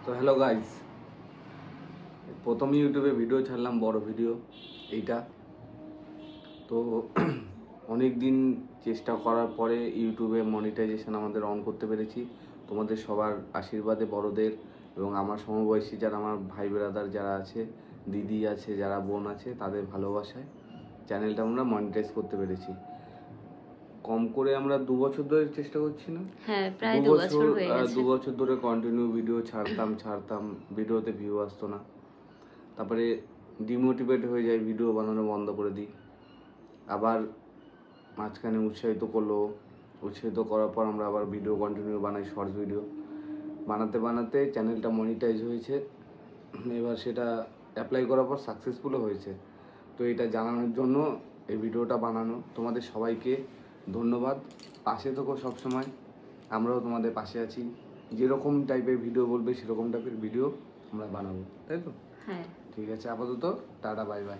তো hello guys, প্রথম ইউটিউবে ভিডিও ছাড়লাম, বড় ভিডিও এইটা। তো অনেক দিন চেষ্টা করার পরে ইউটিউবে মনিটাইজেশন আমাদের অন করতে পেরেছি। তোমাদের সবার আশীর্বাদে, বড়দের এবং আমার সমবয়সী যারা আমার ভাই ব্রাদার যারা আছে, দিদি আছে, যারা বোন আছে, তাদের ভালোবাসায় চ্যানেলটা আমরা মনিটাইজ করতে পেরেছি। কম করে আমরা 2 বছর ধরে চেষ্টা করছি না? হ্যাঁ, প্রায় 2 বছর হয়ে গেছে। 2 বছর ধরে কন্টিনিউ ভিডিও ছাড়তাম, ভিডিওতে ভিউ আসতো না। তারপরে ডিমোটিভেট হয়ে যায়, ভিডিও বানানো বন্ধ করে দিই। আবার মাঝখানে উৎসাহিত করার পর আমরা আবার ভিডিও কন্টিনিউ বানাই, শর্টস ভিডিও বানাতে চ্যানেলটা মনিটাইজ হয়েছে। এবার সেটা অ্যাপ্লাই করার পর সাকসেসফুলও হয়েছে। তো এটা জানানোর জন্য এই ভিডিওটা বানানো। তোমাদের সবাইকে ধন্যবাদ। পাশে থেকো সবসময়, আমরাও তোমাদের পাশে আছি। যেরকম টাইপের ভিডিও বলবে সেরকম টাইপের ভিডিও আমরা বানাবো, তাই তো? হ্যাঁ। ঠিক আছে, আপাতত টাটা, বাই বাই।